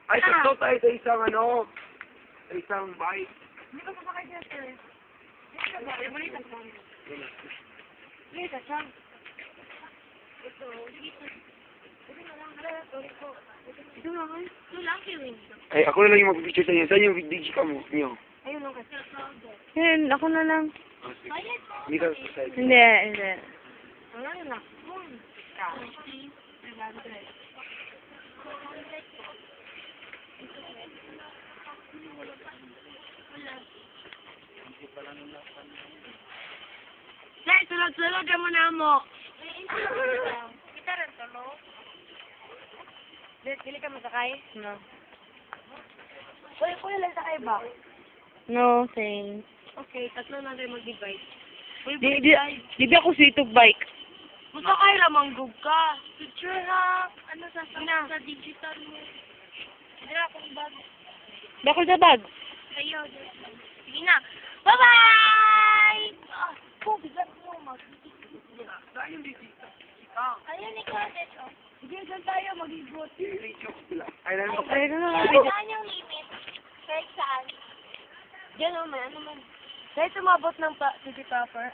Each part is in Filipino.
Ay, sakto tayo sa isang ano, sa isang bike. Hindi ka sasakay dyan, sir. Malita siyang. Malita siyang. Ito, dito. Ito na lang, sorry po. Ito lang, eh. Ito lang, kiwin. Ay, ako na lang yung mag-picture sa inyo. Saan yung digicam mo niyo? Ayun lang kasi. Yan, ako na lang. Hindi ka sa side. Hindi, hindi. Wala na. Nay, sunod-sunod mo na mo. Kita rin to, no? Dili ka masakay? No. Kuya lang sakay ba? No, thanks. Okay, tatlo na rin mag-divide. Di ba ako sitog bike? Masakay lamang gug ka. Picture na, ano sa digital mo. Hindi na akong bag. Bakit sa bag? Kayo. Sige na. Bye-bye! Oh, bigat mo. Saan yung digicam? Ayun, ikaw, Teto. Sige, dyan tayo mag-ibot. Ay, lang. Ayun na. Saan yung limit? Kahit saan? Diyan naman, ano man. Kahit tumabot ng city proper.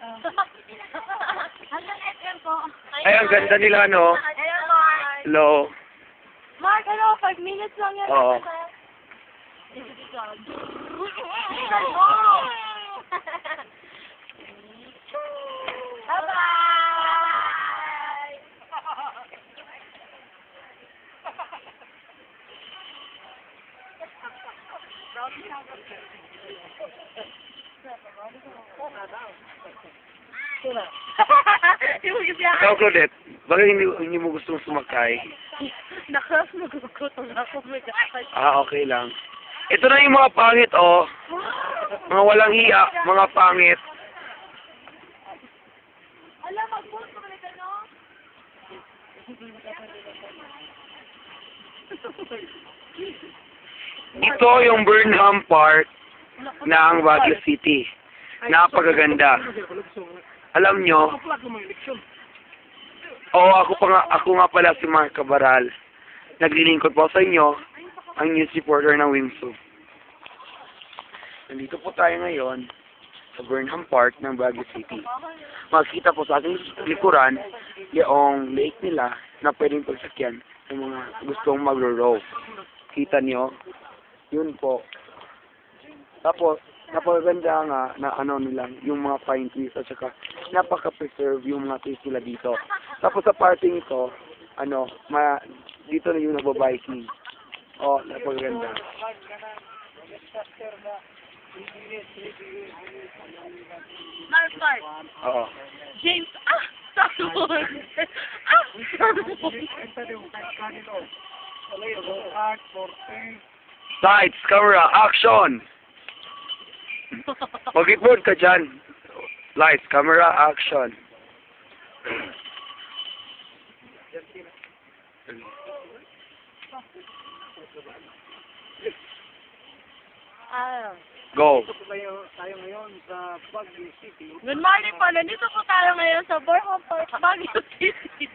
Hanggang SM po. Ay, ang ganda nila, no? Hello, Mark. Hello. Mark, ano? 5 minutes lang yan. Oo. Bye-bye! Ikaw, Claudette, bakit hindi mo gustong sumakay? Nagugutom ako. Ah, okay lang. Ito na yung mga pangit, oh. Mga walang hiya, mga pangit. Alam, mag-post ko ulit, ano? Ito yung Burnham Park ng Baguio City. Napakaganda. Alam nyo, ako nga pala si Mark Cabaral. Naglilingkod po sa inyo, ang news reporter ng Wimsu. Nandito po tayo ngayon sa Burnham Park ng Baguio City. Makikita po sa ating likuran yung lake nila na pwedeng pagsakyan ng mga gustong magro-row. Kita nyo? Yun po. Tapos, napakaganda nga na ano nila, yung mga pine trees at saka napaka-preserve yung mga trees nila dito. Tapos sa parting ito, dito na yung nagbabiking. Oh, napakaganda. Mark Park. Oo. James, Salmon. Sights, camera, action! Mag-report ka dyan. Lights, camera, action. Go. Tayo ngayon sa Baguio City. Good morning po. Nandito po tayo ngayon sa Burnham Park, Baguio City.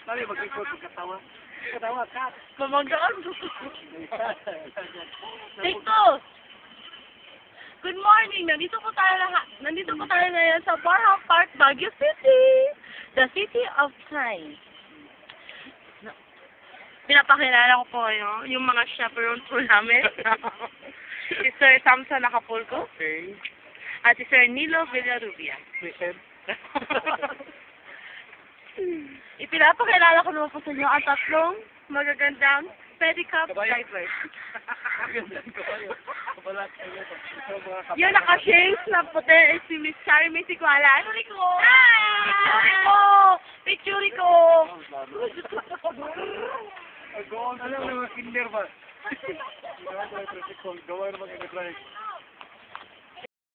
Sabi, mag-report ng katawa. Katawa, kat. Mamagaan. Dito. Good morning. Nandito po tayo ngayon sa Burnham Park, Baguio City. The City of Science. Pinapakilala ko po yung mga chaperone po namin. Si Sir Samson Acapulco. Okay. At si Sir Nilo Villarubia. Present. Ipinapakilala ko naman po sa inyo ang tatlong magagandang pedicab drivers. Yung naka-shades na puti ay si Miss Charmy Siguala. Ano ko? Picture ko! Picture ko! Alam mo, kinder ba? Gawa naman ang drive.